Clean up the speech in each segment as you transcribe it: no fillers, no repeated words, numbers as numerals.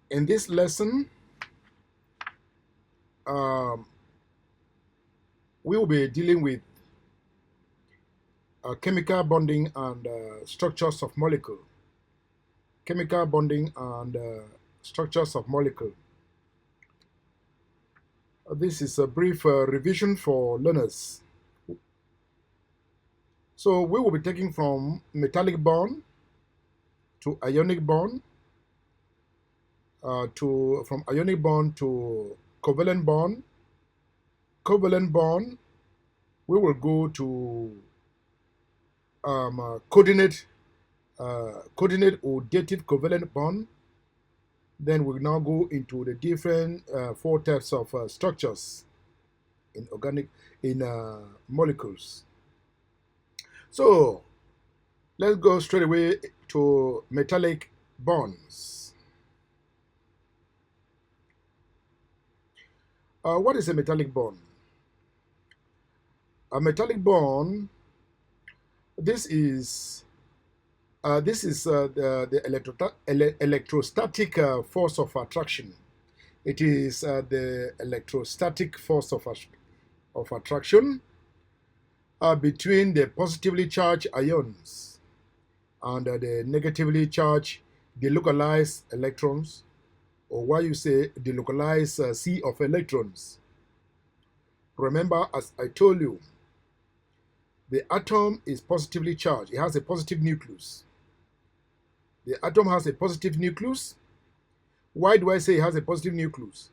In this lesson, um, we will be dealing with chemical bonding and structures of molecule. Chemical bonding and structures of molecule. This is a brief revision for learners. So we will be taking from metallic bond to ionic bond, from ionic bond to covalent bond. Covalent bond, we will go to coordinate or dative covalent bond. Then we'll now go into the different four types of structures in molecules. So let's go straight away to metallic bonds. What is a metallic bond? A metallic bond, this is the electrostatic force of attraction. It is the electrostatic force of attraction between the positively charged ions and the negatively charged delocalized electrons, or what you say delocalized sea of electrons. Remember, as I told you, the atom is positively charged. It has a positive nucleus. The atom has a positive nucleus. Why do I say it has a positive nucleus?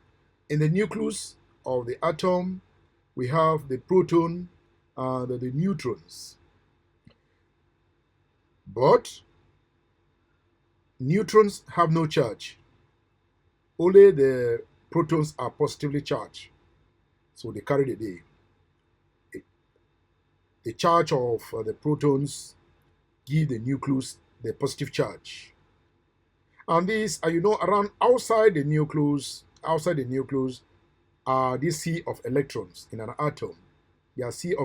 In the nucleus of the atom, we have the proton and the neutrons. But neutrons have no charge. Only the protons are positively charged. So they carry the day. The charge of the protons give the nucleus the positive charge. And these are, around outside the nucleus are this sea of electrons in an atom. They are sea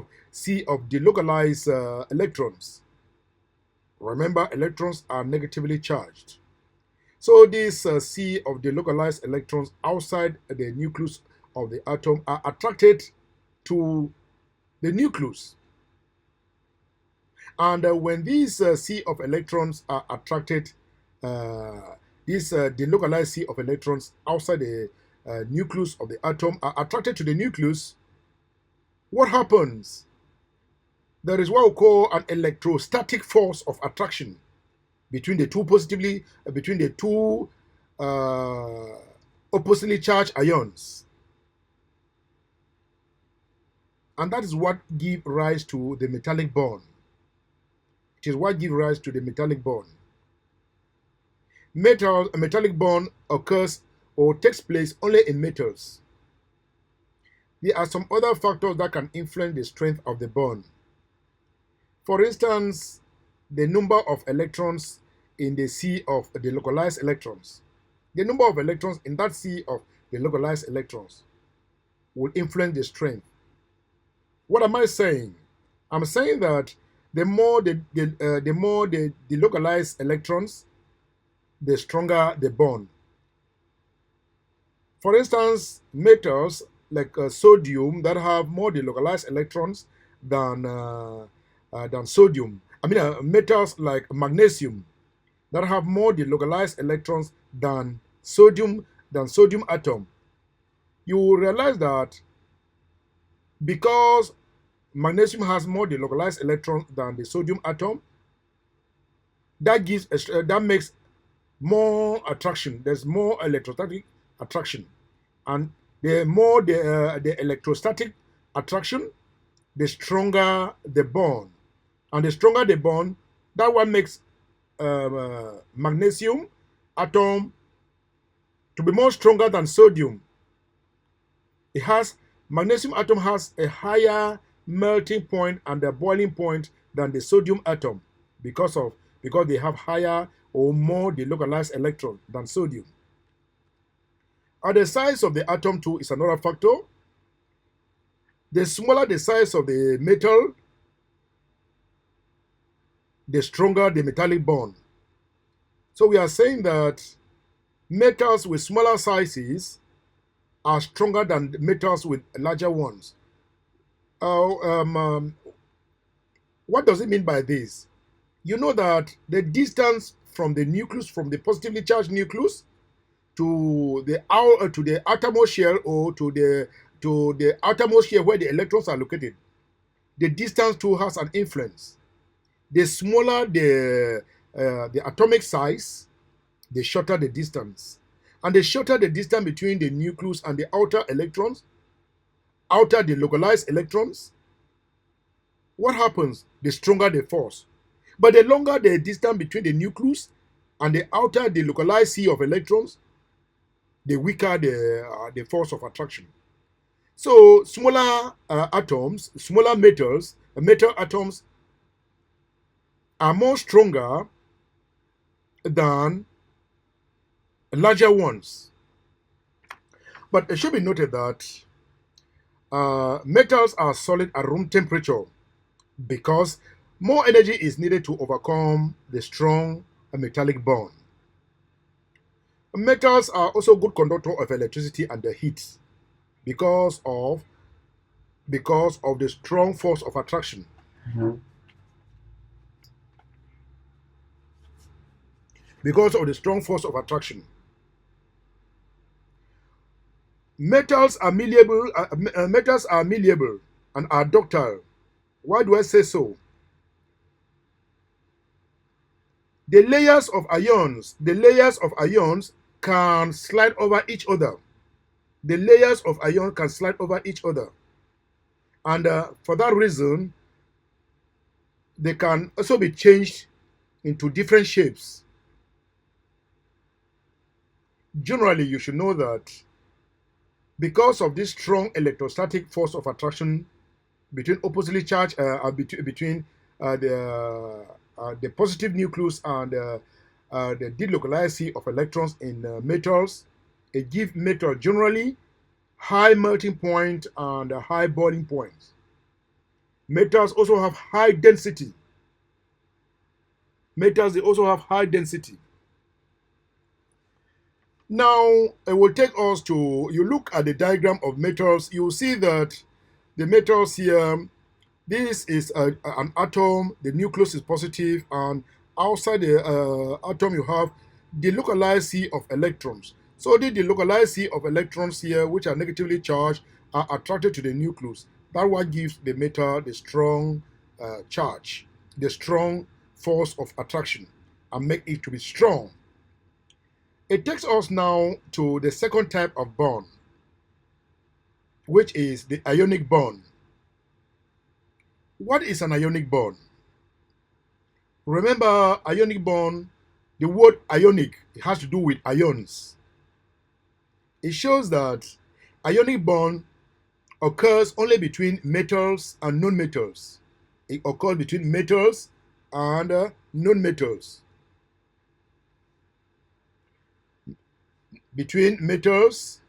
of delocalized electrons. Remember, electrons are negatively charged. So this sea of delocalized electrons outside the nucleus of the atom are attracted to the nucleus. And when these sea of electrons are attracted, these delocalized sea of electrons outside the nucleus of the atom are attracted to the nucleus, what happens? There is what we call an electrostatic force of attraction between the two oppositely charged ions. And that is what gives rise to the metallic bond. It is what gives rise to the metallic bond. A metallic bond occurs or takes place only in metals. There are some other factors that can influence the strength of the bond. For instance, the number of electrons in the sea of the localized electrons. The number of electrons in that sea of the localized electrons will influence the strength. What am I saying? I'm saying that the more the localized electrons, the stronger the bond. For instance, metals like sodium that have more delocalized electrons than sodium. Metals like magnesium that have more delocalized electrons than sodium atom. You will realize that because magnesium has more delocalized electrons than the sodium atom, that makes more attraction. There's more electrostatic attraction, and the more the electrostatic attraction, the stronger the bond, and the stronger the bond, that one makes magnesium atom to be more stronger than sodium. Magnesium atom has a higher melting point and a boiling point than the sodium atom because they have higher or more delocalized electrons than sodium. And the size of the atom too is another factor. The smaller the size of the metal, the stronger the metallic bond. So we are saying that metals with smaller sizes are stronger than metals with larger ones. Uh, um, um, what does it mean by this? You know that the distance from the nucleus, from the positively charged nucleus to the outermost shell, or to the outermost shell where the electrons are located, the distance too has an influence. The smaller the atomic size, the shorter the distance. And the shorter the distance between the nucleus and the outer electrons, outer the localized electrons, what happens? The stronger the force. But the longer the distance between the nucleus and the outer the localized sea of electrons, the weaker the force of attraction. So smaller atoms, smaller metals, metal atoms are more stronger than larger ones. But it should be noted that metals are solid at room temperature because more energy is needed to overcome the strong metallic bond. Metals are also good conductor of electricity and the heat because of the strong force of attraction. Because of the strong force of attraction. Metals are malleable. Metals are malleable and are ductile. Why do I say so? The layers of ions can slide over each other. The layers of ions can slide over each other, and for that reason, they can also be changed into different shapes. Generally, you should know that because of this strong electrostatic force of attraction between oppositely charged between the positive nucleus and the delocalized sea of electrons in metals, it gives metal generally high melting point and high boiling point. Metals also have high density. Metals, they also have high density. Now, it will take us to, you look at the diagram of metals, you will see that the metals here, this is an atom, the nucleus is positive, and outside the atom you have the localized sea of electrons. So the delocalized sea of electrons here, which are negatively charged, are attracted to the nucleus. That what gives the metal the strong charge, the strong force of attraction, and make it to be strong. It takes us now to the second type of bond, which is the ionic bond. What is an ionic bond? Remember, ionic bond, the word ionic, it has to do with ions. It shows that ionic bond occurs only between metals and non-metals. It occurs between metals and non-metals. Between metals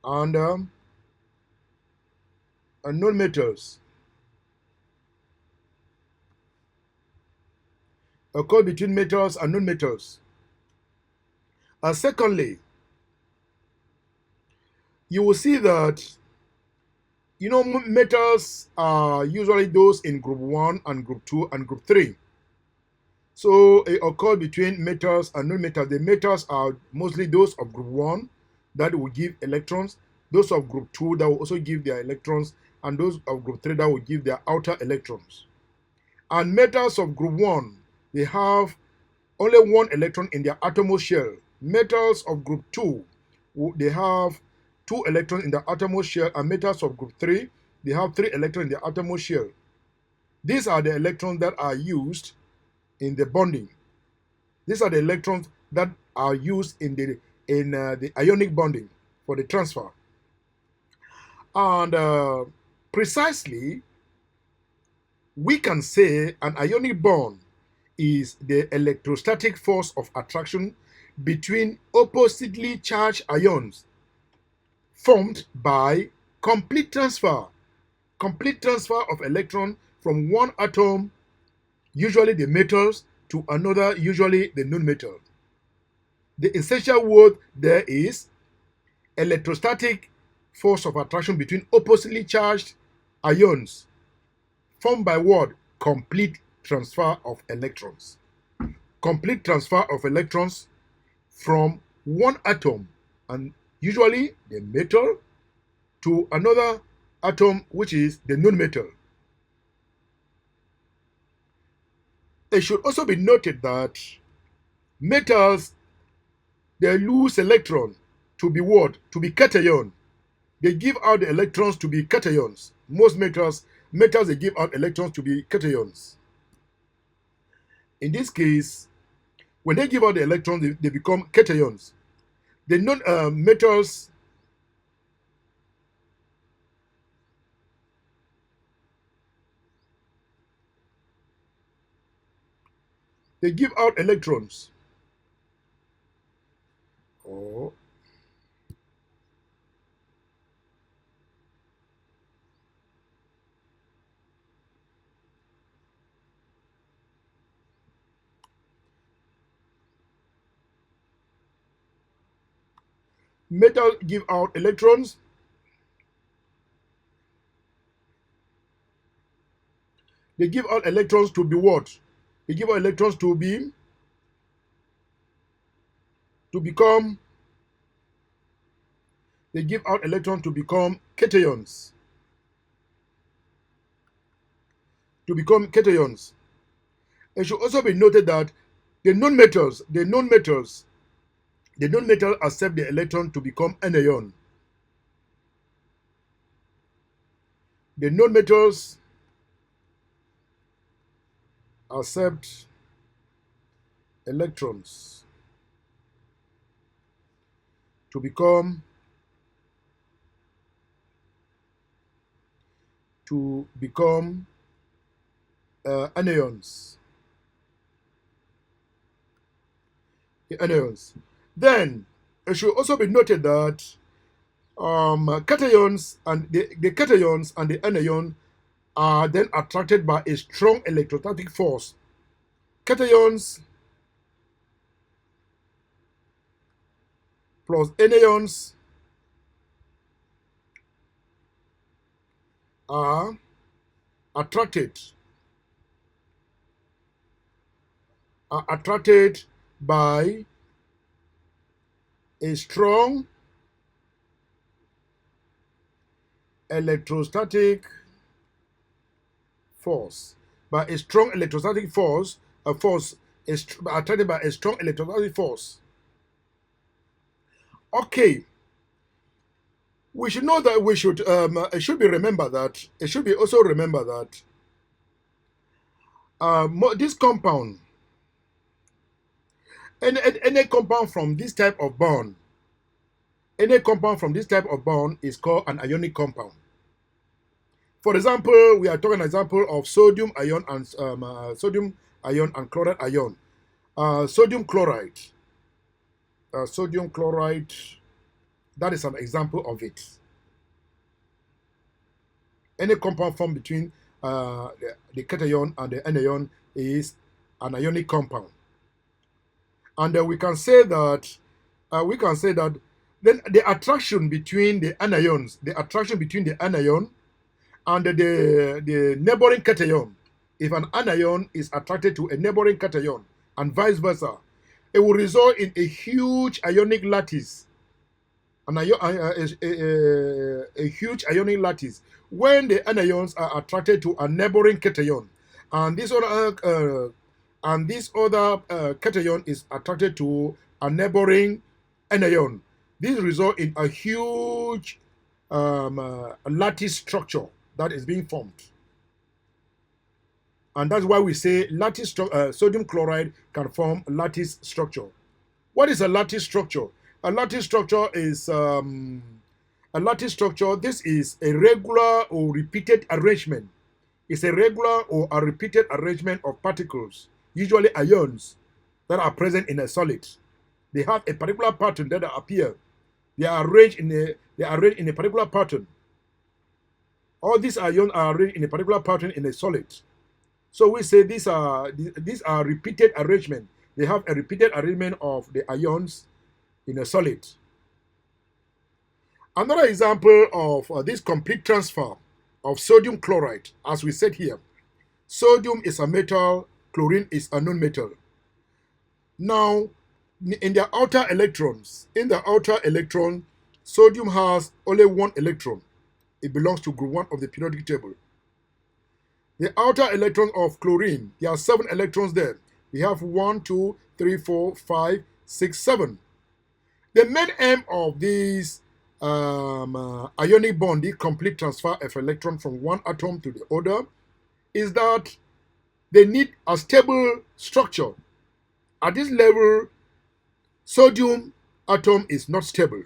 and non-metals. Occur between metals and non-metals. And secondly, you will see that metals are usually those in group 1 and group 2 and group 3. So it occurs between metals and non-metals. The metals are mostly those of group 1 that will give electrons, those of group 2 that will also give their electrons, and those of group 3 that will give their outer electrons. And metals of group 1, they have only one electron in their outermost shell. Metals of group 2, they have 2 electrons in the outermost shell, and metals of group 3, they have 3 electrons in the outermost shell. These are the electrons that are used in the bonding. These are the electrons that are used in the ionic bonding for the transfer. And precisely, we can say an ionic bond is the electrostatic force of attraction between oppositely charged ions formed by complete transfer complete transfer of electron from one atom, usually the metals, to another, usually the non-metal. The essential word there is electrostatic force of attraction between oppositely charged ions, formed by what? Complete transfer of electrons. Complete transfer of electrons from one atom, and usually the metal, to another atom, which is the non-metal. It should also be noted that metals, they lose electron to be what? To be cation. They give out the electrons to be cations. Most metals, they give out electrons to be cations. In this case, when they give out the electrons, they become cations. The non-metals, they give out electrons. Oh. Metal give out electrons. They give out electrons to be what? They give out electrons to become. They give out electrons to become cations. To become cations. It should also be noted that the non-metals accept the electron to become anion. The non-metals accept electrons to become anions. The anions. Then it should also be noted that cations and the cations and the anion are then attracted by a strong electrostatic force. Cations plus anions are attracted by a strong electrostatic force. By a strong electrostatic force, attracted by a strong electrostatic force. Okay. We should know that it should be also remember that this compound, any compound from this type of bond, is called an ionic compound. For example, we are talking an example of sodium ion and chloride ion. Sodium chloride. That is an example of it. Any compound formed between the cation and the anion is an ionic compound. And we can say that then the attraction between the anions, and the neighboring cation, if an anion is attracted to a neighboring cation and vice versa, it will result in a huge ionic lattice. A huge ionic lattice when the anions are attracted to a neighboring cation, and this other cation is attracted to a neighboring anion. This results in a huge lattice structure that is being formed. And that's why we say sodium chloride can form a lattice structure. What is a lattice structure? A lattice structure is this is a regular or repeated arrangement. It's a regular or a repeated arrangement of particles, usually ions, that are present in a solid. They have a particular pattern that appear. They are arranged in a particular pattern. All these ions are arranged in a particular pattern in a solid. So we say these are repeated arrangement. They have a repeated arrangement of the ions in a solid. Another example of this complete transfer of sodium chloride, as we said here. Sodium is a metal, chlorine is a non-metal. Now, in the outer electrons, sodium has only one electron. It belongs to group 1 of the periodic table. The outer electron of chlorine, there are 7 electrons there. We have 1, 2, 3, 4, 5, 6, 7. The main aim of this ionic bond, the complete transfer of electron from one atom to the other, is that they need a stable structure. At this level, sodium atom is not stable.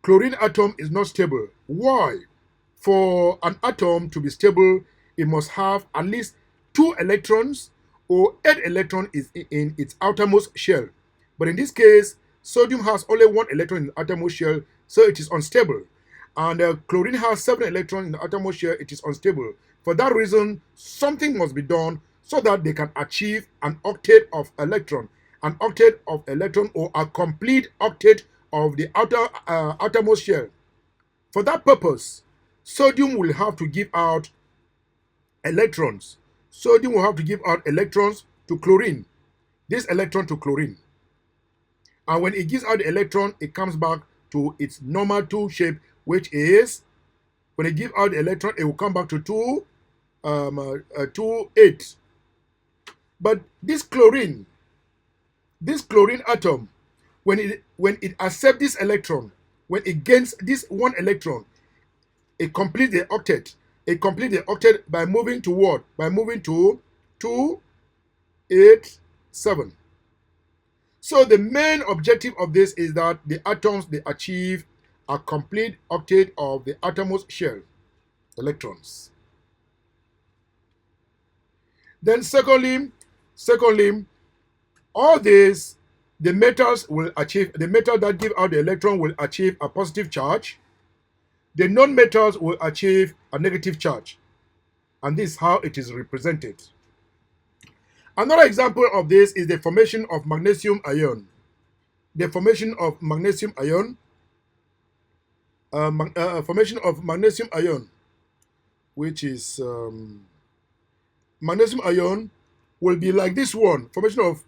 Chlorine atom is not stable. Why? For an atom to be stable, it must have at least 2 electrons or 8 electrons in its outermost shell. But in this case, sodium has only 1 electron in the outermost shell, so it is unstable. And chlorine has 7 electrons in the outermost shell, it is unstable. For that reason, something must be done so that they can achieve an octet of electron. An octet of electron, or a complete octet of the outermost shell. For that purpose, sodium will have to give out electrons. Sodium will have to give out electrons to chlorine. This electron to chlorine. And when it gives out the electron, it comes back to its normal 2 shape, which is, when it gives out the electron, it will come back to 2, 8. But this chlorine atom, when it accepts this electron, when it gains this 1 electron, it completes the octet. It completes the octet by moving to what? By moving to 2, 8, 7. So the main objective of this is that the atoms, they achieve a complete octet of the outermost shell electrons. Then secondly, all this, the metals that give out the electron will achieve a positive charge. The non-metals will achieve a negative charge. And this is how it is represented. Another example of this is the formation of magnesium ion. The formation of magnesium ion, which is magnesium ion, will be like this one. Formation of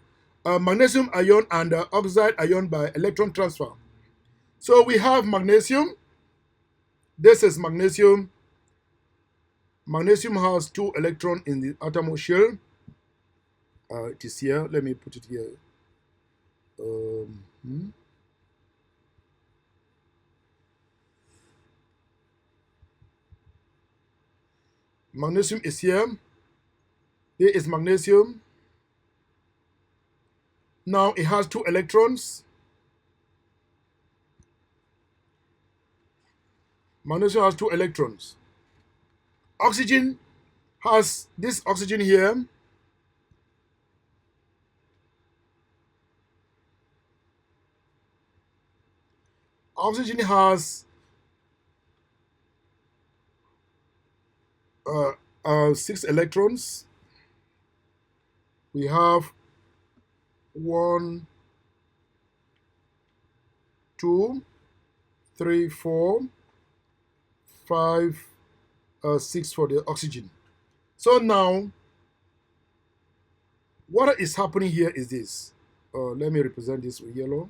magnesium ion and oxide ion by electron transfer. So we have magnesium. This is magnesium. Magnesium has 2 electrons in the outermost shell. It is here. Let me put it here. Magnesium is here. Here is magnesium. Now it has 2 electrons. Magnesium has 2 electrons. Oxygen has this oxygen here. Oxygen has 6 electrons. We have 1, 2, 3, 4, 5, 6 for the oxygen. So now, what is happening here is this. Let me represent this with yellow.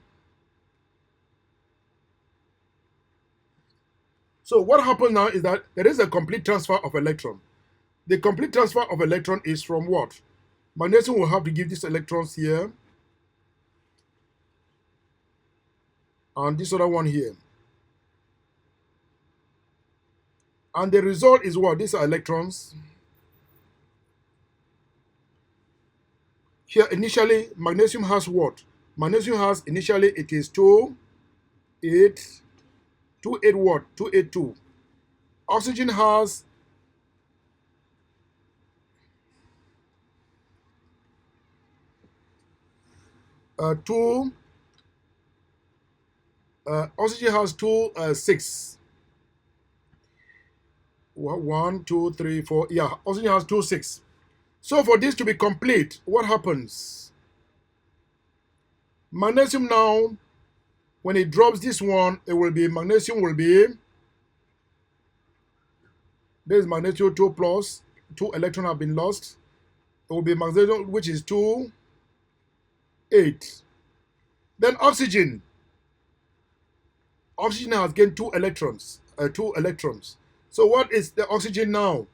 So what happens now is that there is a complete transfer of electron. The complete transfer of electron is from what? Magnesium will have to give these electrons here, and this other one here. And the result is what? These are electrons. Here initially, magnesium has what? Magnesium has initially, it is 2, 8, 2, 8 what? 2, 8, 2. Oxygen has 2, oxygen has 2, 6. 1, 2, 3, 4. Yeah, oxygen has 2, 6. So for this to be complete, what happens? Magnesium now, when it drops this one, it will be magnesium will be, there is magnesium 2 plus, 2 electrons have been lost. It will be magnesium, which is 2, 8. Then oxygen. Oxygen has gained 2 electrons. 2 electrons. So what is the oxygen now?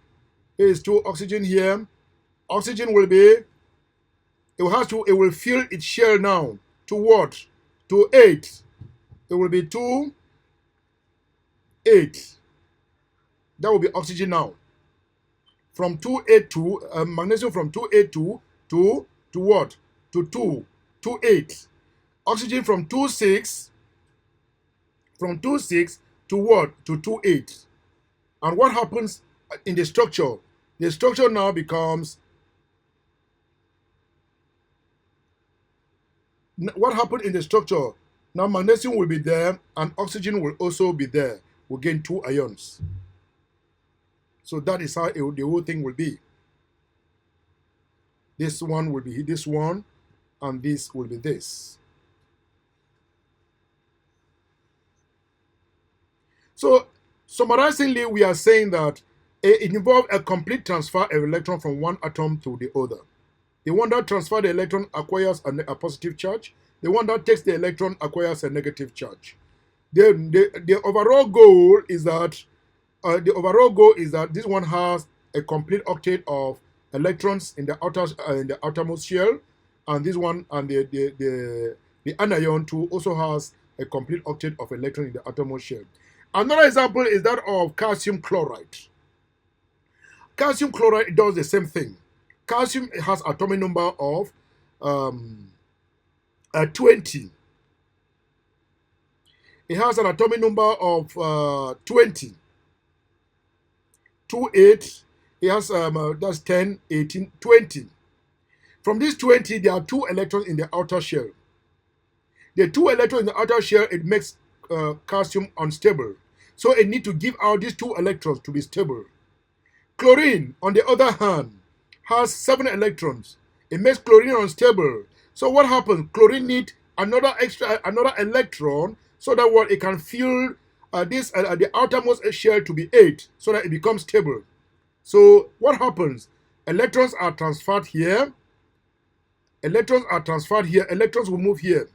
There is 2 oxygen here. Oxygen will be, it will fill its shell now to what? To 8. It will be 2, 8. That will be oxygen now. From 282, magnesium from 282 to what? To 2, 28. Oxygen from 26, from 26 to what? To 28. And what happens in the structure? The structure now becomes, what happened in the structure? Now magnesium will be there and oxygen will also be there. We'll gain 2 ions. So that is how the whole thing will be. This one will be this one, and this will be this. So summarizingly, we are saying that it involves a complete transfer of electron from one atom to the other. The one that transfers the electron acquires a positive charge. The one that takes the electron acquires a negative charge. The overall goal is that this one has a complete octet of electrons in the outermost shell, and this one and the anion too also has a complete octet of electrons in the outermost shell. Another example is that of calcium chloride. Calcium chloride does the same thing. Calcium has atomic number of 20. It has an atomic number of 20. 2, 8. It has that's 10, 18, 20. From these 20, there are 2 electrons in the outer shell. The 2 electrons in the outer shell, it makes calcium unstable. So it needs to give out these 2 electrons to be stable. Chlorine, on the other hand, has 7 electrons. It makes chlorine unstable. So what happens? Chlorine needs another electron so that what it can fill the outermost shell to be 8 so that it becomes stable. So what happens? Electrons are transferred here. Electrons are transferred here. Electrons will move here.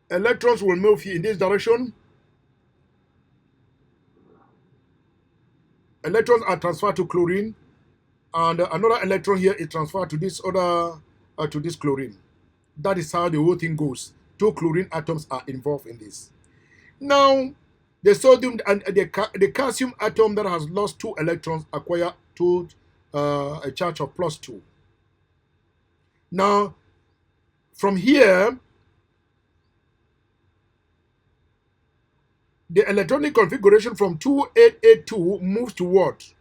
Electrons will move here in this direction. Electrons are transferred to chlorine, and another electron here is transferred to this other to this chlorine. That is how the whole thing goes. 2 chlorine atoms are involved in this. Now, the sodium and the calcium atom that has lost 2 electrons acquire a charge of +2. Now, from here, the electronic configuration from 2882 moves to what?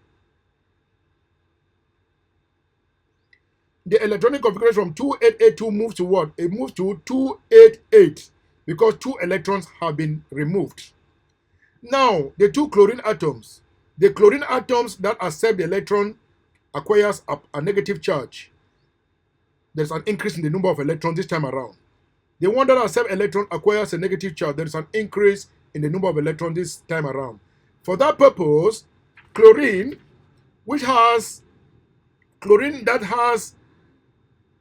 The electronic configuration from 2882 moves to what? It moves to 288 because 2 electrons have been removed. Now, the 2 chlorine atoms, the chlorine atoms that accept the electron acquires a negative charge. There's an increase in the number of electrons this time around. The one that accepts electron acquires a negative charge. There is an increase in the number of electrons this time around. For that purpose, chlorine that has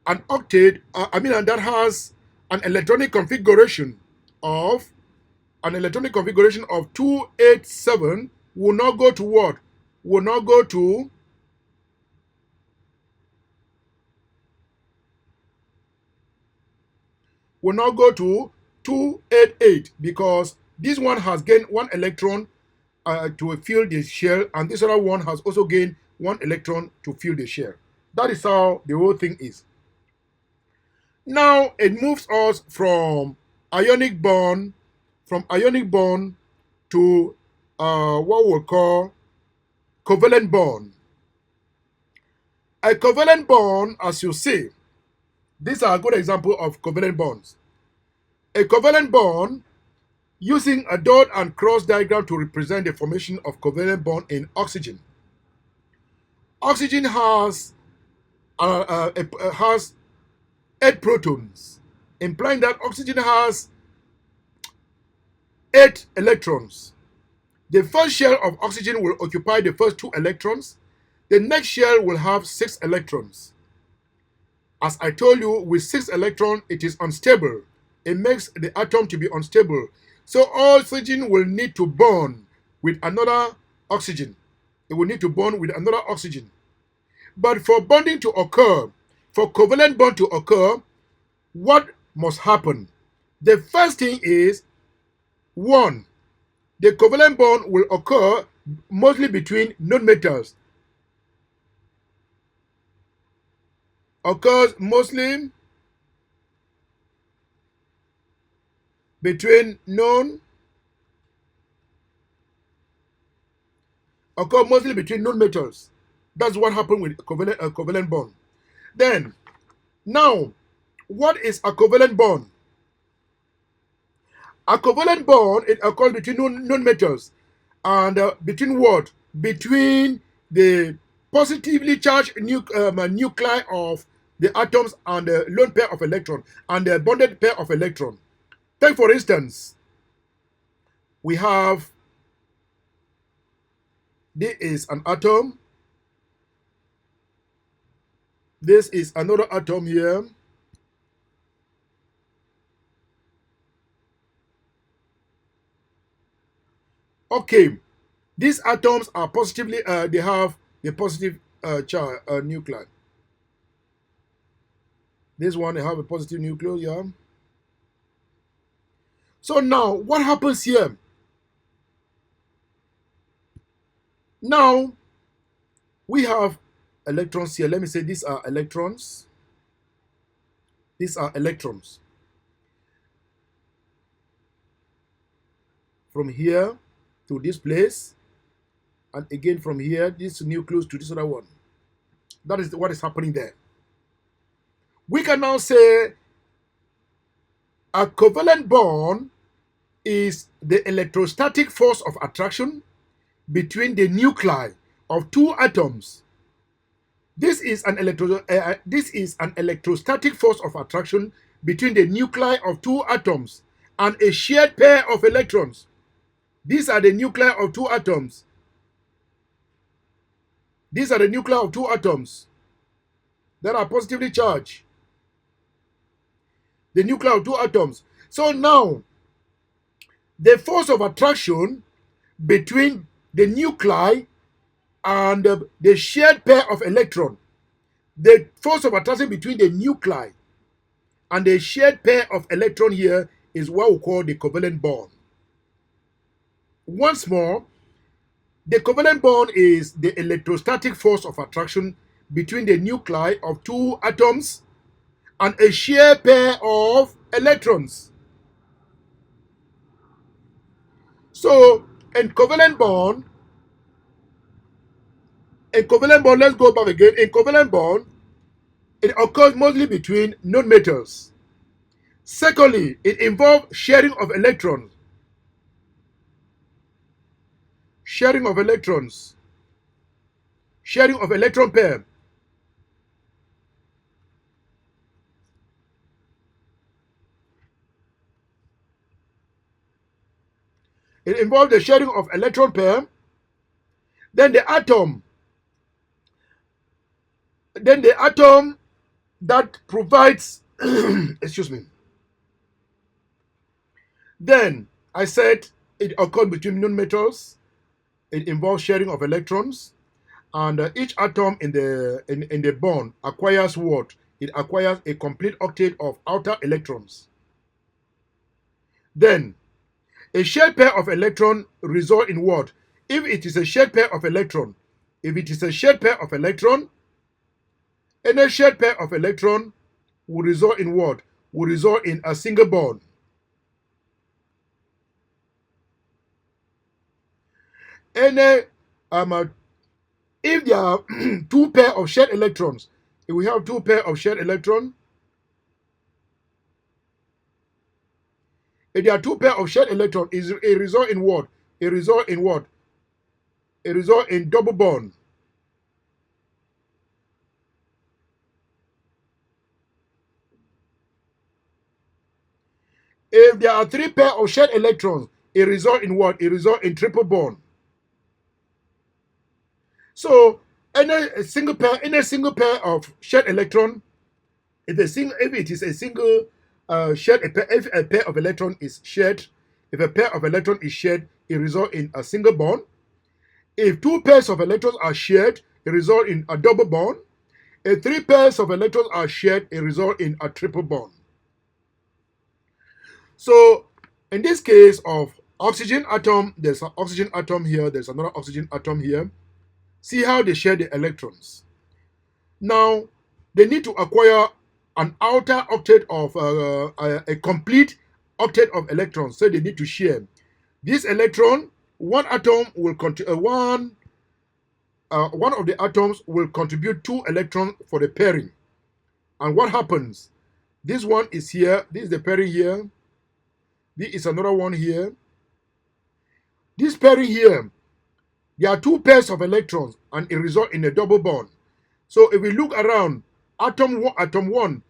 an octet, that has an electronic configuration of 287 will not go to what? Will not go to 288 because this one has gained 1 electron to fill the shell, and this other one has also gained 1 electron to fill the shell. That is how the whole thing is. Now it moves us from ionic bond to what we'll call covalent bond. A covalent bond, as you see, These are a good example of covalent bonds. A covalent bond using a dot and cross diagram to represent the formation of covalent bond in oxygen. Oxygen has 8 protons, implying that oxygen has 8 electrons. The first shell of oxygen will occupy the first 2 electrons. The next shell will have 6 electrons. As I told you, with 6 electrons, it is unstable. It makes the atom to be unstable. So oxygen will need to bond with another oxygen. It will need to bond with another oxygen. But for bonding to occur, for covalent bond to occur, what must happen? The first thing is, one, the covalent bond will occur mostly between nonmetals. Occurs mostly between nonmetals. That's what happened with covalent bond. Then, now, what is a covalent bond? A covalent bond, it occurs between nonmetals. And between what? Between the positively charged nuclei of the atoms and the lone pair of electron and the bonded pair of electron. Take for instance, we have, this is an atom, this is another atom here. Okay, these atoms are positively, they have the positive charge nuclei. This one, they have a positive nucleus, yeah. So now, what happens here? Now, we have electrons here. Let me say these are electrons. These are electrons. From here to this place, and again from here, this nucleus to this other one. That is what is happening there. We can now say a covalent bond is the electrostatic force of attraction between the nuclei of 2 atoms. This is an electrostatic force of attraction between the nuclei of 2 atoms and a shared pair of electrons. These are the nuclei of 2 atoms. These are the nuclei of 2 atoms that are positively charged. The nuclei of 2 atoms. So now, the force of attraction between the nuclei and the shared pair of electron, the force of attraction between the nuclei and the shared pair of electron here is what we call the covalent bond. Once more, the covalent bond is the electrostatic force of attraction between the nuclei of 2 atoms and a shared pair of electrons. So, in covalent bond, let's go back again. In covalent bond, it occurs mostly between nonmetals. Secondly, it involves sharing of electrons. Sharing of electrons. Sharing of electron pair. It involves the sharing of electron pair. Then the atom that provides excuse me. Then I said it occurs between nonmetals. It involves sharing of electrons, and each atom in the bond acquires what? It acquires a complete octet of outer electrons. Then a shared pair of electron result in what? If it is a shared pair of electron, any shared pair of electron will result in what? Will result in a single bond. Any if there are 2 pair of shared electrons, if we have 2 pair of shared electron, If there are two pair of shared electrons, it result in what? It result in what? It result in double bond. If there are three pair of shared electrons, it result in what? It result in triple bond. So any single pair of shared electron, if it is a single shared, if a pair of electron is shared, if a pair of electron is shared, it result in a single bond. If two pairs of electrons are shared, it result in a double bond. If three pairs of electrons are shared, it result in a triple bond. So in this case of oxygen atom, there's an oxygen atom here, there's another oxygen atom here. See how they share the electrons. Now, they need to acquire an outer octet of a complete octet of electrons, so they need to share. This electron, one atom will one of the atoms will contribute 2 electrons for the pairing. And what happens? This one is here, this is the pairing here, this is another one here. This pairing here, there are 2 pairs of electrons and it results in a double bond. So if we look around, atom 1,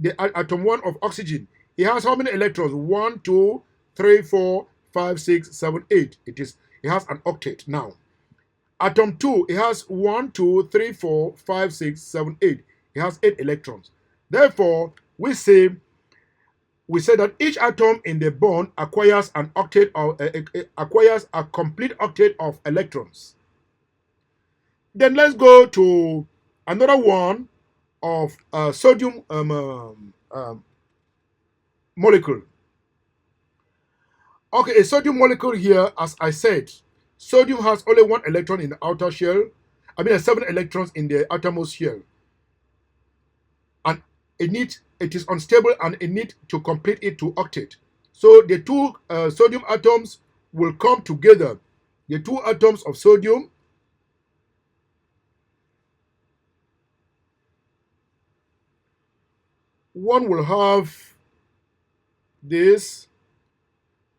the atom 1 of oxygen, it has how many electrons? 1, 2, 3, 4, 5, 6, 7, 8. It has an octet now. Atom 2, it has 1, 2, 3, 4, 5, 6, 7, 8. It has 8 electrons. Therefore, we say that each atom in the bond acquires an octet of acquires a complete octet of electrons. Then let's go to another one of sodium molecule. Okay, a sodium molecule here, as I said, sodium has only 1 electron in the outer shell. I mean, 7 electrons in the outermost shell. And it is unstable and it needs to complete it to octet. So the 2 sodium atoms will come together. The 2 atoms of sodium one will have this.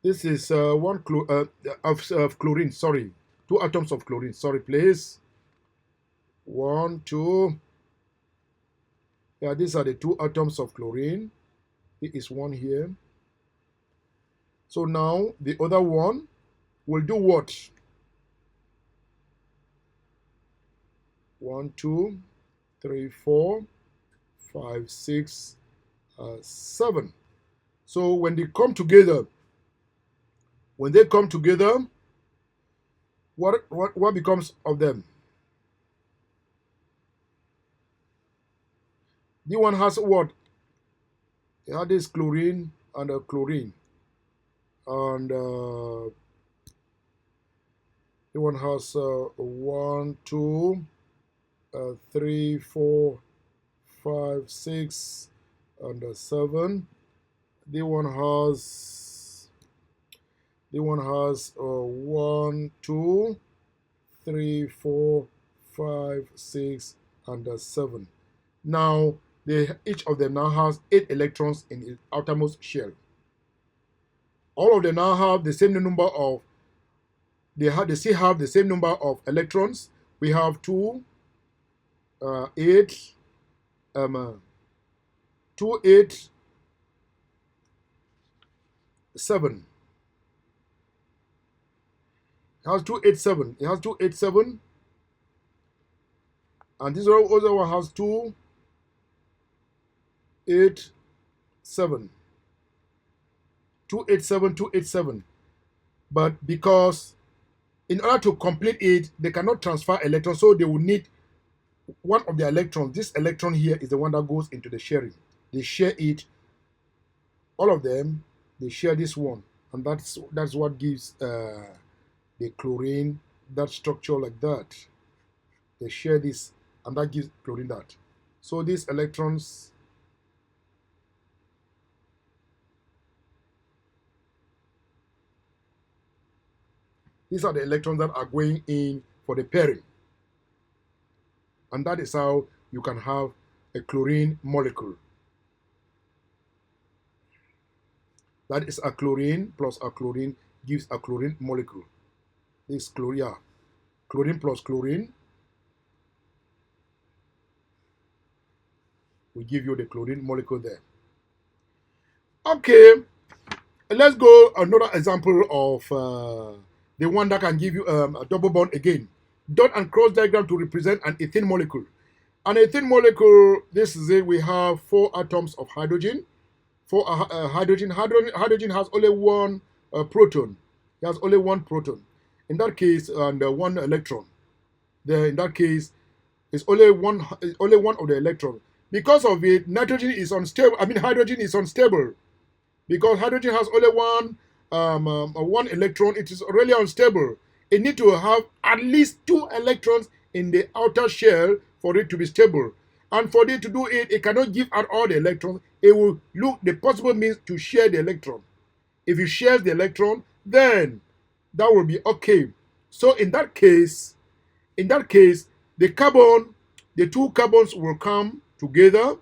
This is one of chlorine. Sorry, 2 atoms of chlorine. Sorry, please. 1, 2. Yeah, these are the 2 atoms of chlorine. There is one here. So now the other one will do what? 1, 2, 3, 4, 5, 6, 7. So when they come together, what becomes of them? The one has what? It had this chlorine and a chlorine, and the one has 1, 2, 3, 4, 5, 6, and 7. The one has 1, 2, 3, 4, 5, 6, and 7. Now each of them now has 8 electrons in its outermost shell. All of them now have the same number of they still have the same number of electrons. We have 2, 8, 2, 8, 7. It has 2, 8, 7. It has 2, 8, 7. And this other one has 2, 8, 7. 2, 8, 7, 2, 8, 7. But because in order to complete it, they cannot transfer electrons, so they will need one of the electrons. This electron here is the one that goes into the sharing. They share it. All of them, they share this one, and that's what gives the chlorine that structure like that. They share this, and that gives chlorine that. So these electrons, these are the electrons that are going in for the pairing. And that is how you can have a chlorine molecule. That is a chlorine plus a chlorine gives a chlorine molecule. This chlorine, yeah. Chlorine plus chlorine will give you the chlorine molecule there. Okay, let's go another example of the one that can give you a double bond again. Dot and cross diagram to represent an ethene molecule. An ethene molecule, this is it, we have 4 atoms of hydrogen. For hydrogen has only one proton. It has only one proton. In that case, and one electron. In that case, it's only one of the electrons. Because of it, nitrogen is unstable. I mean, hydrogen is unstable. Because hydrogen has only one electron, it is really unstable. It needs to have at least 2 electrons in the outer shell for it to be stable. And for it to do it, it cannot give out all the electrons. It will look the possible means to share the electron. If it shares the electron, then that will be okay. So in that case, the two carbons will come together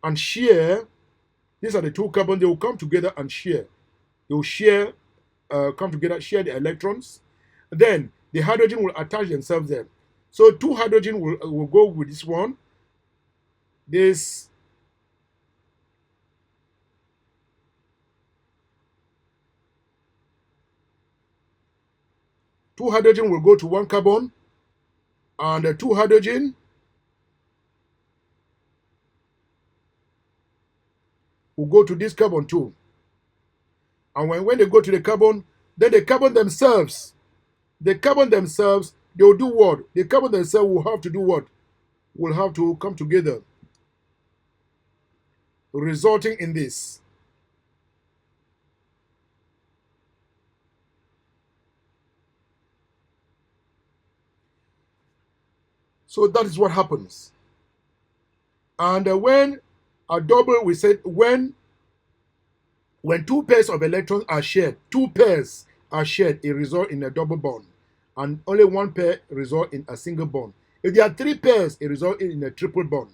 and share. These are the 2 carbons. They will come together and share. They will share, come together, share the electrons. Then the hydrogen will attach themselves there. So 2 hydrogen will go with this one. This 2 hydrogen will go to 1 carbon, and the 2 hydrogen will go to this carbon too. And when they go to the carbon, then the carbon themselves, they will do what? The carbon themselves will have to do what? Will have to come together, resulting in this. So that is what happens. And when a double, we said when 2 pairs of electrons are shared, it results in a double bond. And only 1 pair results in a single bond. If there are 3 pairs, it results in a triple bond.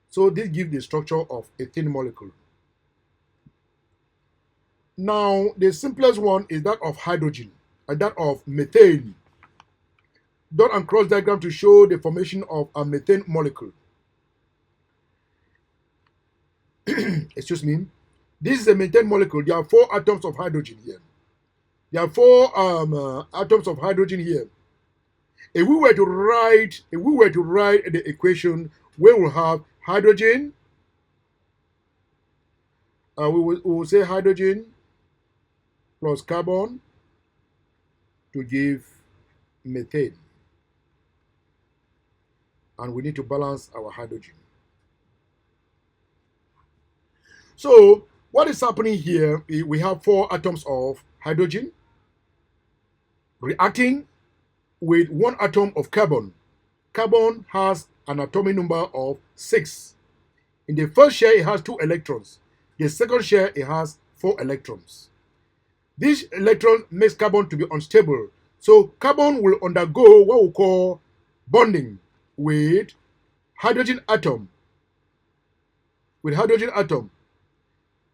So this gives the structure of a ethene molecule. Now, the simplest one is that of hydrogen, and that of methane. Dot and cross diagram to show the formation of a methane molecule. Excuse me. This is a methane molecule. There are 4 atoms of hydrogen here. There are 4 atoms of hydrogen here. If we were to write the equation, we will have hydrogen. We will say hydrogen plus carbon to give methane. And we need to balance our hydrogen. So what is happening here? We have 4 atoms of hydrogen reacting with 1 atom of carbon. Carbon has an atomic number of 6. In the first share, it has 2 electrons. The second share, it has 4 electrons. This electron makes carbon to be unstable. So carbon will undergo what we call bonding with hydrogen atom.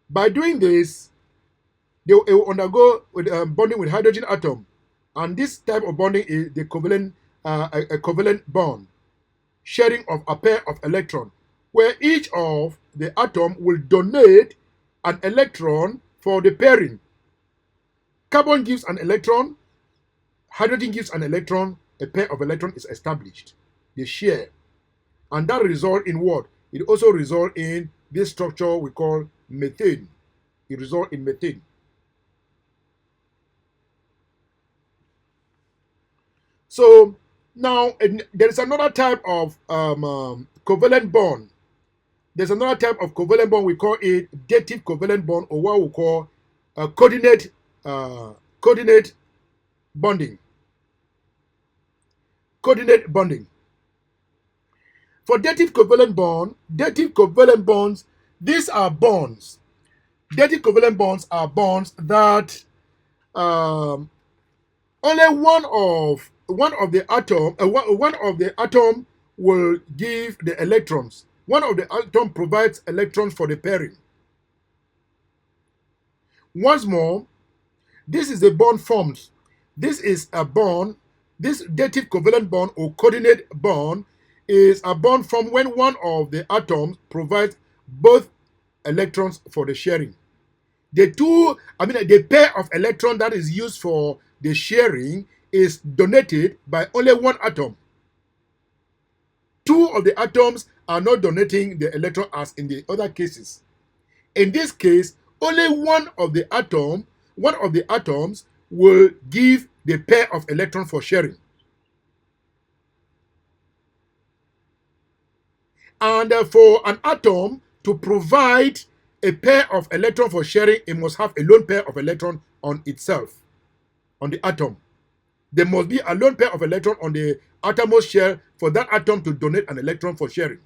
By doing this, it will undergo with bonding with hydrogen atom. And this type of bonding is the covalent bond, sharing of a pair of electrons, where each of the atom will donate an electron for the pairing. Carbon gives an electron, hydrogen gives an electron, a pair of electrons is established. They share. And that results in what? It also results in this structure we call methane. It results in methane. So now there is another type of covalent bond. There's another type of covalent bond, we call it dative covalent bond, or what we call coordinate bonding. Coordinate bonding. For dative covalent bonds, these are bonds. Dative covalent bonds are bonds that only one of the atom will give the electrons. One of the atom provides electrons for the pairing. Once more, this is a bond formed. This is a bond. This dative covalent bond or coordinate bond is a bond formed when one of the atoms provides both electrons for the sharing. The pair of electrons that is used for the sharing is donated by only one atom. Two of the atoms are not donating the electron as in the other cases. In this case, only one of the atoms will give the pair of electrons for sharing. And for an atom to provide a pair of electrons for sharing, it must have a lone pair of electrons on itself, on the atom. There must be a lone pair of electrons on the outermost shell for that atom to donate an electron for sharing.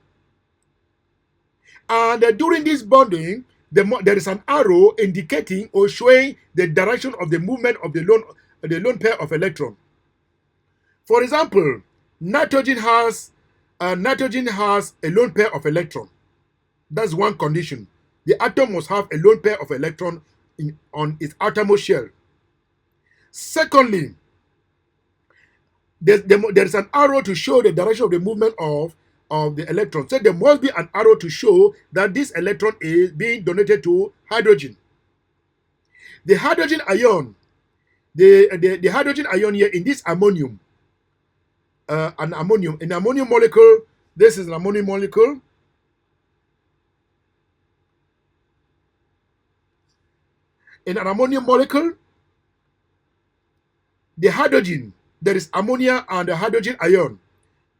And during this bonding, there is an arrow indicating or showing the direction of the movement of the lone pair of electron. For example, nitrogen has a lone pair of electron. That's one condition. The atom must have a lone pair of electron on its outermost shell. Secondly, there is an arrow to show the direction of the movement of the electron. So there must be an arrow to show that this electron is being donated to hydrogen. The hydrogen ion, the hydrogen ion here in this ammonium, an ammonium molecule. This is an ammonium molecule. In an ammonium molecule, the hydrogen, there is ammonia and the hydrogen ion.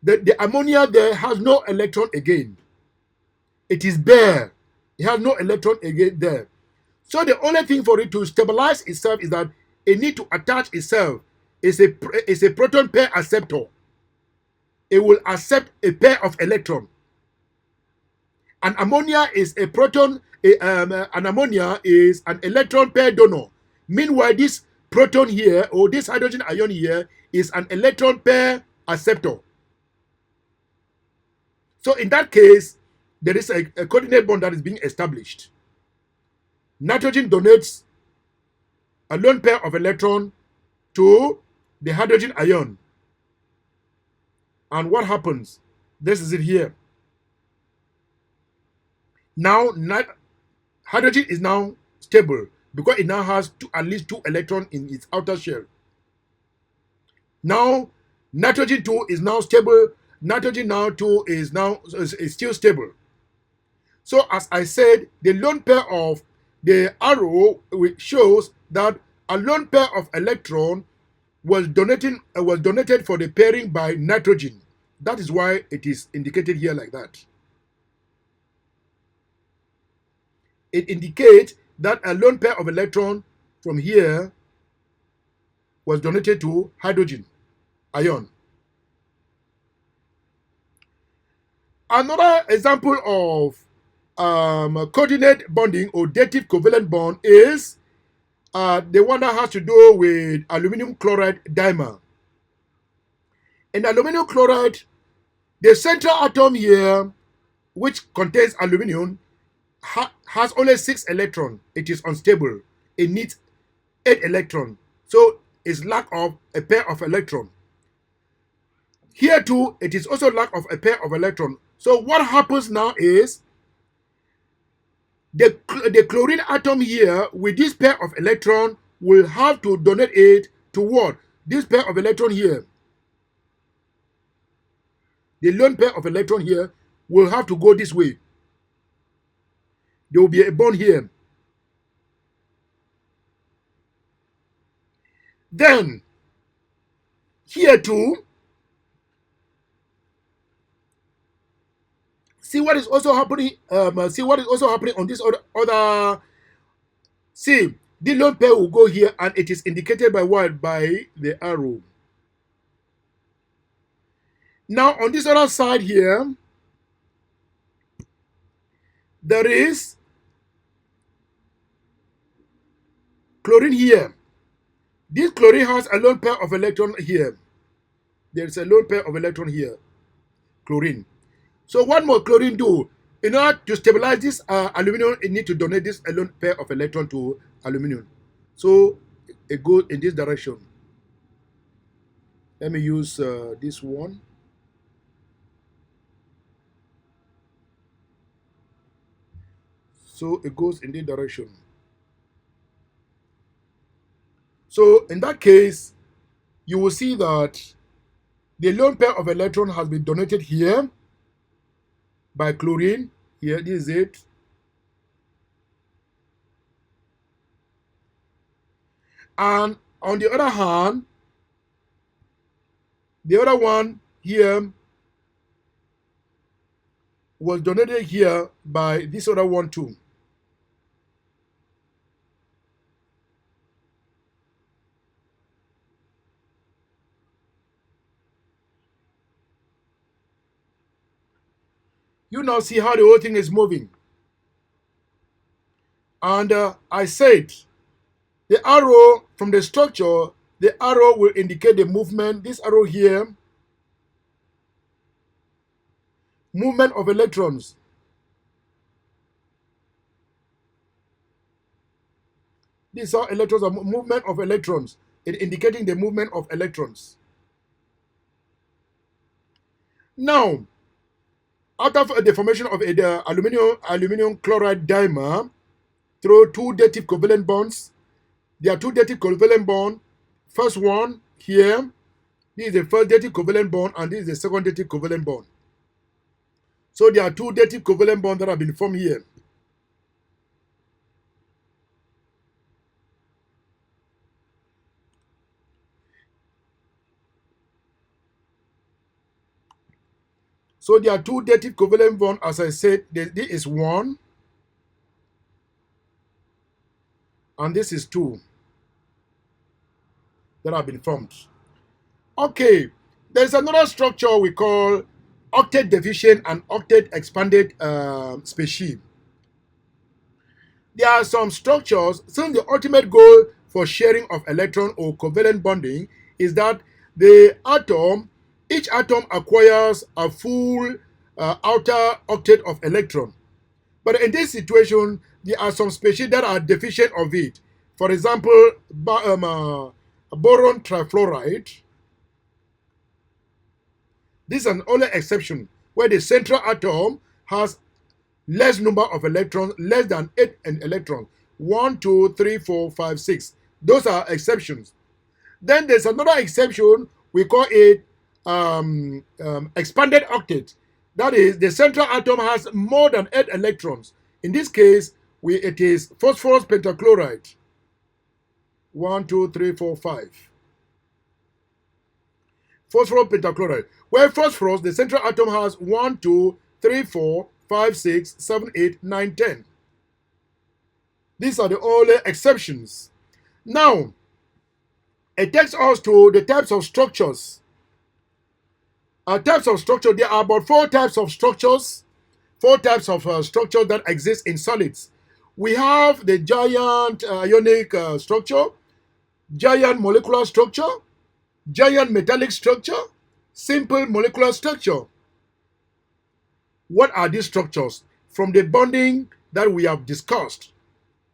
The ammonia there has no electron again. It is bare. It has no electron again there. So the only thing for it to stabilize itself is that it needs to attach itself. It's a proton pair acceptor. It will accept a pair of electrons. An ammonia is a proton. An ammonia is an electron pair donor. Meanwhile, this proton here or this hydrogen ion here is an electron pair acceptor. So in that case, there is a coordinate bond that is being established. Nitrogen donates a lone pair of electron to the hydrogen ion. And what happens? This is it here. Now, hydrogen is now stable because it now has at least 2 electrons in its outer shell. Now, nitrogen 2 is now stable. Nitrogen now 2 is still stable. So, as I said, the lone pair of the arrow shows that a lone pair of electron was donated for the pairing by nitrogen. That is why it is indicated here like that. It indicates that a lone pair of electron from here was donated to hydrogen ion. Another example of coordinate bonding or dative covalent bond is the one that has to do with aluminum chloride dimer. In aluminum chloride, the central atom here, which contains aluminum, has only 6 electrons. It is unstable. It needs 8 electrons. So it's lack of a pair of electrons. Here too, it is also lack of a pair of electrons. So what happens now is the chlorine atom here with this pair of electron will have to donate it to what? This pair of electron here. The lone pair of electron here will have to go this way. There will be a bond here. Then, here too, see what is also happening. On this other. See, the lone pair will go here, and it is indicated by what? By the arrow. Now, on this other side here, there is chlorine here. This chlorine has a lone pair of electron here. There is a lone pair of electron here. Chlorine. So what must chlorine do? In order to stabilize this aluminum, it need to donate this alone pair of electron to aluminum. So it goes in this direction. Let me use this one. So it goes in this direction. So in that case, you will see that the lone pair of electron has been donated here by chlorine. Here, this is it. And on the other hand, the other one here was donated here by this other one too. You now see how the whole thing is moving. And I said the arrow from the structure, the arrow will indicate the movement. This arrow here, movement of electrons. These are electrons, are movement of electrons. It indicating the movement of electrons. Now, out of the formation of the aluminum chloride dimer through two dative covalent bonds, there are two dative covalent bonds. First one here, this is the first dative covalent bond, and this is the second dative covalent bond. So there are two dative covalent bonds that have been formed here. So there are two dative covalent bonds, as I said, this is one, and this is two that have been formed. Okay, there's another structure we call octet deficient and octet expanded species. There are some structures, since the ultimate goal for sharing of electron or covalent bonding is that the atom, each atom acquires a full outer octet of electron. But in this situation, there are some species that are deficient of it. For example, boron trifluoride. This is an only exception where the central atom has less number of electrons, less than 8 electrons. 1, 2, 3, 4, 5, 6. Those are exceptions. Then there's another exception, we call it expanded octet. That is, the central atom has more than 8 electrons. In this case, it is phosphorus pentachloride. 1, 2, 3, 4, 5. Phosphorus pentachloride. Where phosphorus, the central atom has 1, 2, 3, 4, 5, 6, 7, 8, 9, 10. These are the only exceptions. Now, it takes us to the types of structures. Types of structure, there are about 4 types of structures. 4 types of structures that exist in solids. We have the giant ionic structure, giant molecular structure, giant metallic structure, simple molecular structure. What are these structures? From the bonding that we have discussed,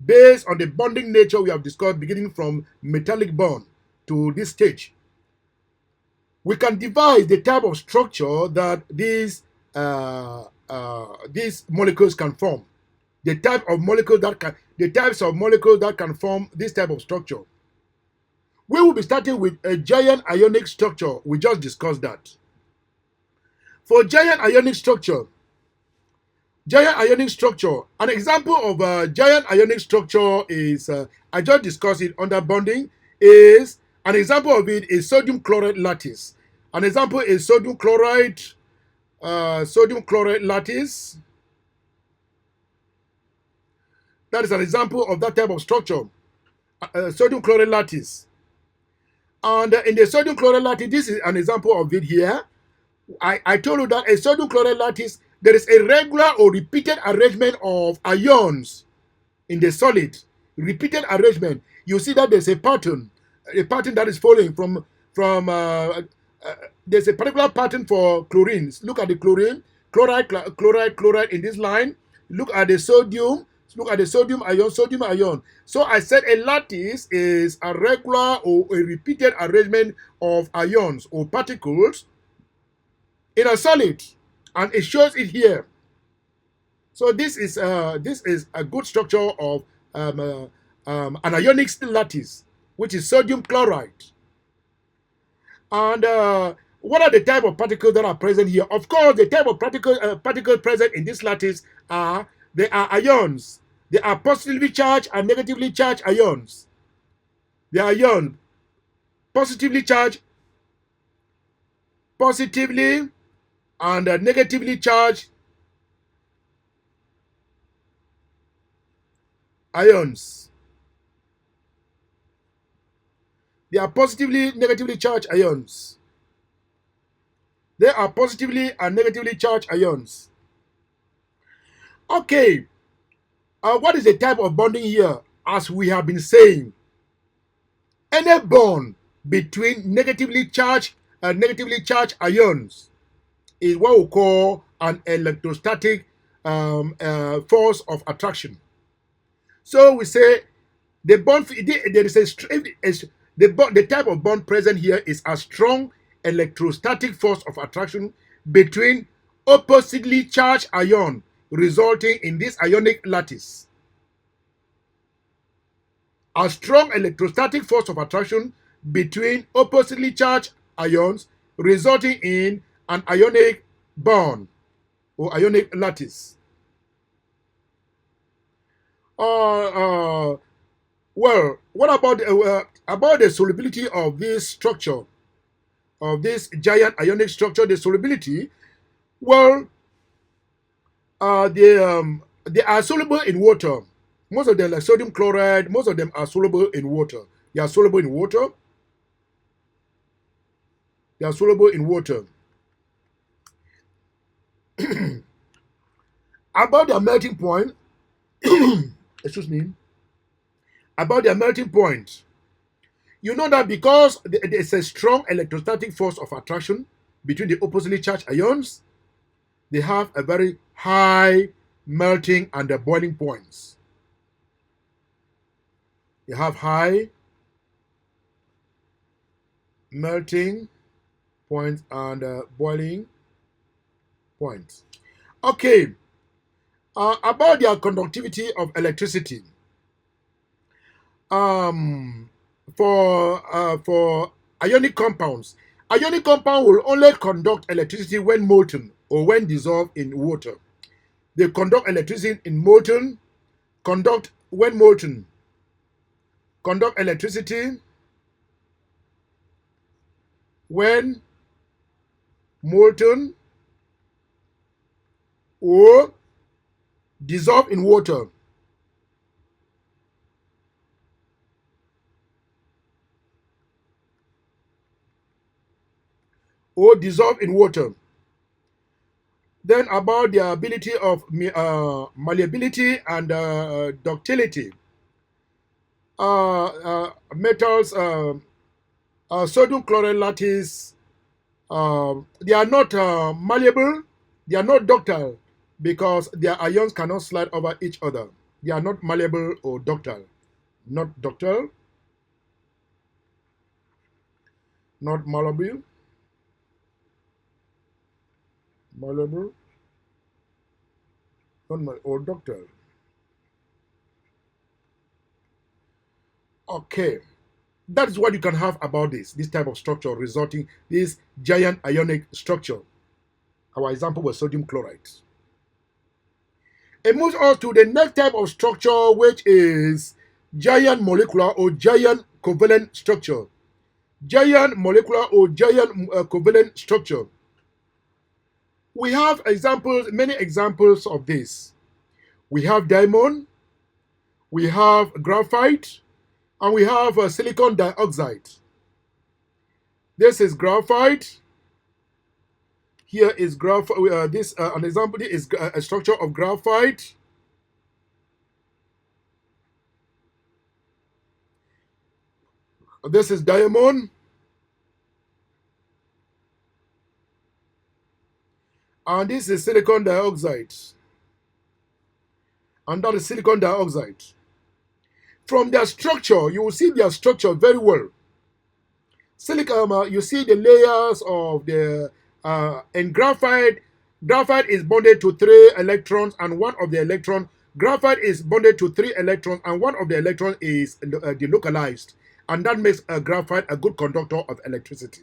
based on the bonding nature we have discussed, beginning from metallic bond to this stage, we can devise the type of structure that these molecules can form. The types of molecules that can form this type of structure. We will be starting with a giant ionic structure. We just discussed that. For giant ionic structure, an example of a giant ionic structure is, I just discussed it under bonding, is an example of it is sodium chloride lattice. An example is sodium chloride lattice. That is an example of that type of structure, sodium chloride lattice. And in the sodium chloride lattice, this is an example of it here. I told you that a sodium chloride lattice, there is a regular or repeated arrangement of ions in the solid. Repeated arrangement. You see that there's a pattern that is following from there's a particular pattern for chlorine. Look at the chlorine. chloride in this line. Look at the sodium. Look at the sodium ion, sodium ion. So I said a lattice is a regular or a repeated arrangement of ions or particles in a solid, and it shows it here. So this is a good structure of an ionic lattice, which is sodium chloride. And what are the type of particles that are present here? Of course, the type of particles present in this lattice are they are ions. They are positively charged and negatively charged ions. They are ions, positively charged, positively and negatively charged ions. They are positively, negatively charged ions. They are positively and negatively charged ions. Okay, what is the type of bonding here? As we have been saying, any bond between negatively charged ions is what we call an electrostatic force of attraction. So we say the bond there is the type of bond present here is a strong electrostatic force of attraction between oppositely charged ion, resulting in this ionic lattice. A strong electrostatic force of attraction between oppositely charged ions, resulting in an ionic bond or ionic lattice. Well, what about the solubility of this structure, of this giant ionic structure? The solubility, well, they are soluble in water. Most of them, like sodium chloride, most of them are soluble in water. They are soluble in water. They are soluble in water. About their melting point, excuse me, about their melting point, you know that because there's a strong electrostatic force of attraction between the oppositely charged ions, they have a very high melting and the boiling points. They have high melting points and boiling points. Okay, about their conductivity of electricity. Um, for ionic compounds, ionic compound will only conduct electricity when molten or when dissolved in water. They conduct electricity in molten, conduct when molten, conduct electricity when molten or dissolved in water. Or dissolved in water. Then about the ability of malleability and ductility. Metals, sodium chloride lattice, they are not malleable, they are not ductile because their ions cannot slide over each other. They are not malleable or ductile. Not ductile, not malleable, malleable, or ductile. Okay, that is what you can have about this type of structure resulting this giant ionic structure. Our example was sodium chloride. It moves on to the next type of structure, which is giant molecular or giant covalent structure. Giant molecular or giant covalent structure. We have examples, many examples of this. We have diamond, we have graphite, and we have silicon dioxide. This is graphite. Here is graphite. This an example is a structure of graphite. This is diamond. And this is silicon dioxide. And that is silicon dioxide. From their structure, you will see their structure very well. Silicon, you see the layers of the in graphite. Graphite is bonded to 3 electrons, and one of the electron. Graphite is bonded to 3 electrons, and one of the electrons is delocalized, and that makes graphite a good conductor of electricity.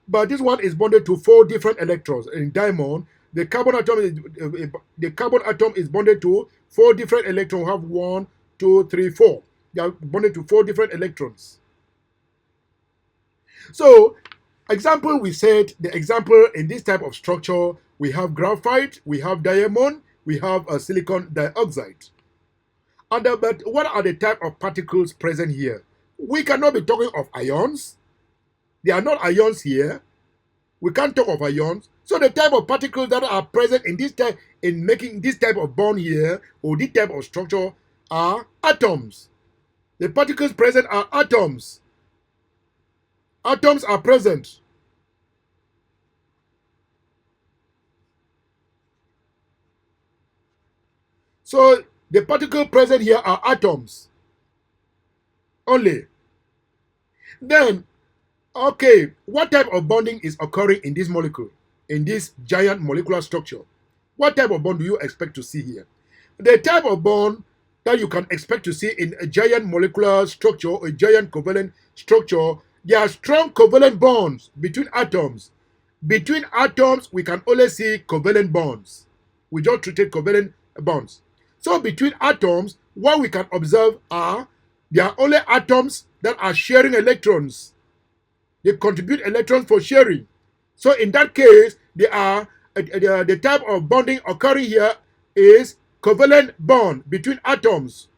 But this one is bonded to 4 different electrons. In diamond, the carbon atom is bonded to 4 different electrons. We have 1, 2, 3, 4. They are bonded to 4 different electrons. So, example, we said the example in this type of structure, we have graphite, we have diamond, we have silicon dioxide. But what are the type of particles present here? We cannot be talking of ions. There are not ions here. We can't talk of ions. So the type of particles that are present in this type in making this type of bond here or this type of structure are atoms. The particles present are atoms. Atoms are present. So the particles present here are atoms only. Then, okay, what type of bonding is occurring in this molecule, in this giant molecular structure? What type of bond do you expect to see here? The type of bond that you can expect to see in a giant molecular structure, a giant covalent structure, there are strong covalent bonds between atoms. Between atoms, we can only see covalent bonds. We just treated covalent bonds. So between atoms, what we can observe are there are only atoms that are sharing electrons. They contribute electrons for sharing. So in that case, the type of bonding occurring here is covalent bond between atoms.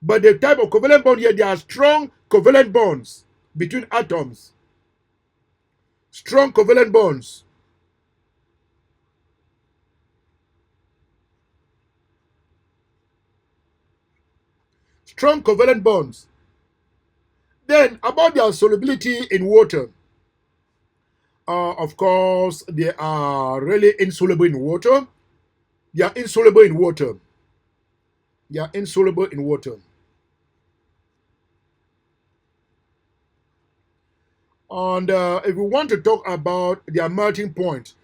But the type of covalent bond here, there are strong covalent bonds between atoms. Strong covalent bonds. Strong covalent bonds. Then about their solubility in water. Of course, they are really insoluble in water. They are insoluble in water. They are insoluble in water. And if we want to talk about their melting point,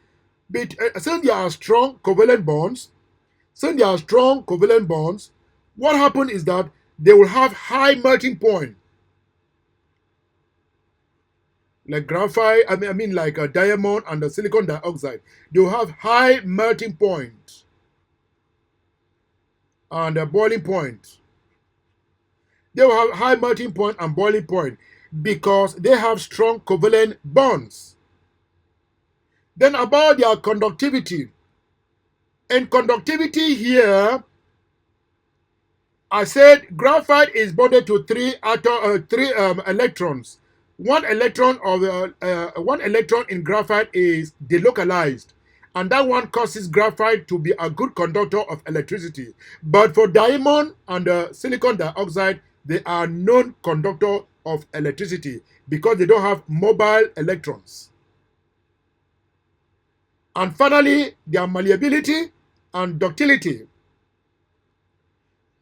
since there are strong covalent bonds, what happens is that they will have high melting point. Like graphite, I mean like a diamond and the silicon dioxide, they will have high melting point and a boiling point. They will have high melting point and boiling point because they have strong covalent bonds. Then about their conductivity. In conductivity here, I said graphite is bonded to three electrons. One electron in graphite is delocalized, and that one causes graphite to be a good conductor of electricity. But for diamond and silicon dioxide, they are non-conductor of electricity because they don't have mobile electrons. And finally, their malleability and ductility.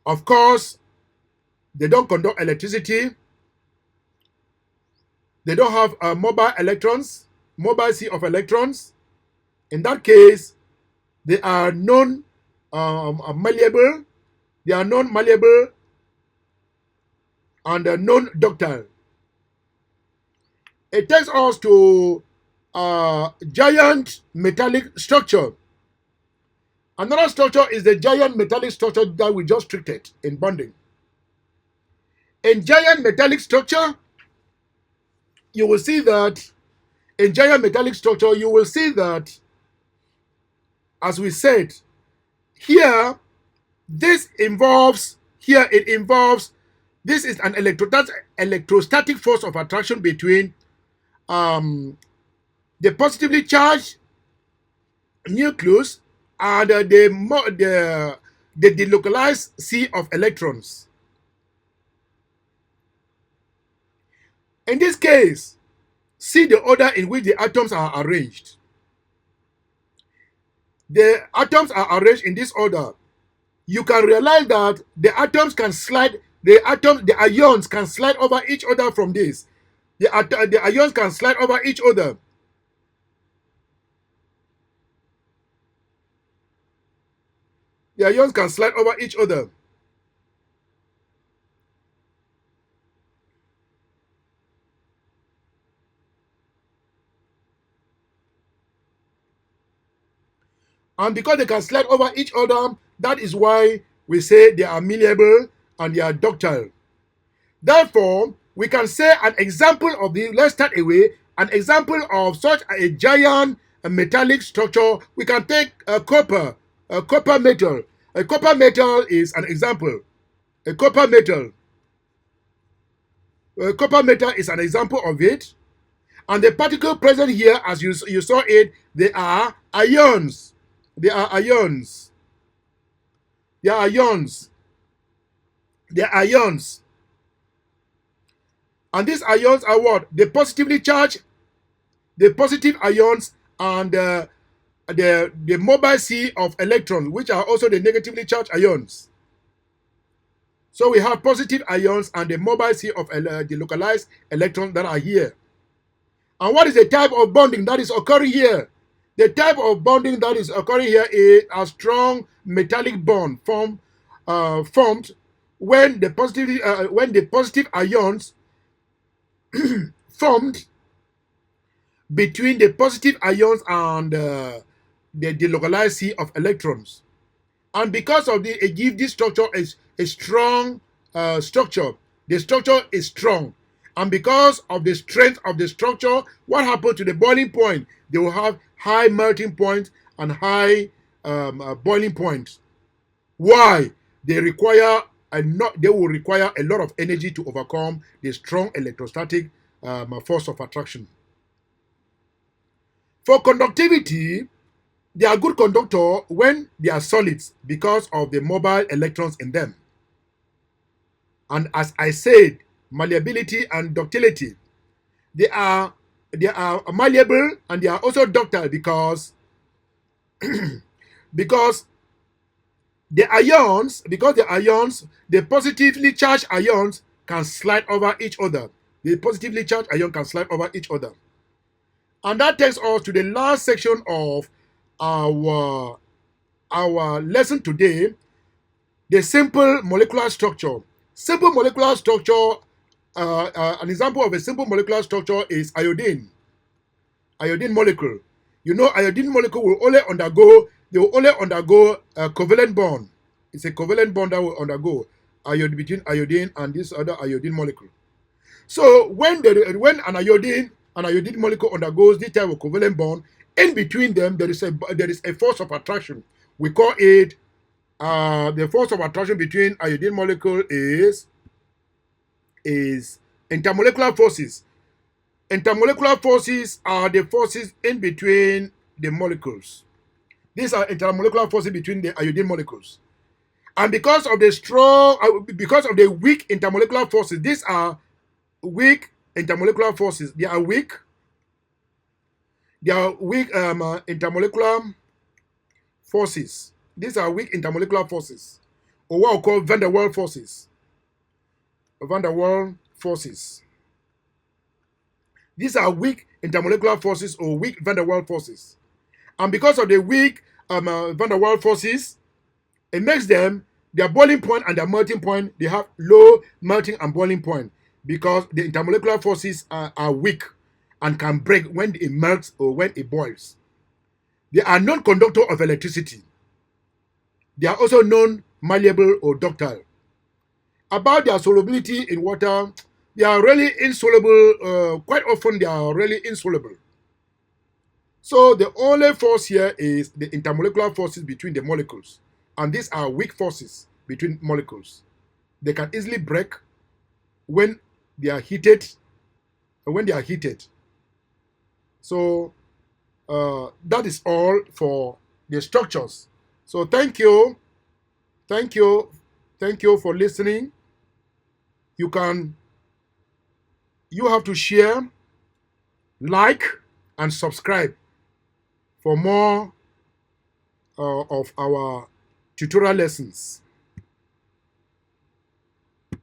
Of course, they don't conduct electricity. They don't have mobile electrons, mobile sea of electrons. In that case, they are non-malleable. They are non-malleable and non-ductile. It takes us to a giant metallic structure. Another structure is the giant metallic structure that we just treated in bonding. In giant metallic structure, you will see that as we said, here it involves this is an electrostatic force of attraction between the positively charged nucleus and the delocalized sea of electrons. In this case, see the order in which the atoms are arranged. the atoms are arranged in this order, you can realize that the atoms can slide, the ions can slide over each other from this. The ions can slide over each other. The ions can slide over each other. And because they can slide over each other, that is why we say they are malleable and they are ductile. Therefore, we can say an example of the, let's start away, an example of such a giant metallic structure. We can take a copper metal. A copper metal is an example. A copper metal. A copper metal is an example of it. And the particle present here, as you saw it, they are ions. They are ions. They are ions. They are ions. And these ions are what? They positively charged, the positive ions, and the mobile sea of electrons, which are also the negatively charged ions. So we have positive ions and the mobile sea of the localized electrons that are here. And what is the type of bonding that is occurring here? The type of bonding that is occurring here is a strong metallic bond formed when the positive ions formed between the positive ions and the delocalized sea of electrons. And because of the, it gives this structure is a strong structure. The structure is strong. And because of the strength of the structure, what happens to the boiling point? They will have high melting point and high boiling point. Why? They will require a lot of energy to overcome the strong electrostatic force of attraction. For conductivity, they are good conductor when they are solids because of the mobile electrons in them. And as I said, malleability and ductility, they are malleable and they are also ductile because because the positively charged ions can slide over each other. The positively charged ion can slide over each other. And that takes us to the last section of our lesson today, the simple molecular structure. Simple molecular structure, an example of a simple molecular structure is iodine. Iodine molecule. You know, iodine molecule will only undergo a covalent bond. It's a covalent bond that will undergo between iodine and this other iodine molecule. So when an iodine molecule undergoes this type of covalent bond, in between them there is a force of attraction. We call it the force of attraction between iodine molecule is intermolecular forces. Intermolecular forces are the forces in between the molecules. These are intermolecular forces between the iodine molecules. And because of the weak intermolecular forces, these are weak intermolecular forces. They are weak. They are weak intermolecular forces. These are weak intermolecular forces, or what we call van der Waals forces. Van der Waals forces. These are weak intermolecular forces or weak van der Waals forces. And because of the weak van der Waals forces, it makes them, their boiling point and their melting point, they have low melting and boiling point because the intermolecular forces are weak and can break when it melts or when it boils. They are non-conductor of electricity. They are also non-malleable or ductile. About their solubility in water, they are really insoluble. Quite often they are really insoluble. So the only force here is the intermolecular forces between the molecules. And these are weak forces between molecules. They can easily break when they are heated. So that is all for the structures. So thank you for listening. You have to share, like, and subscribe for more of our tutorial lessons.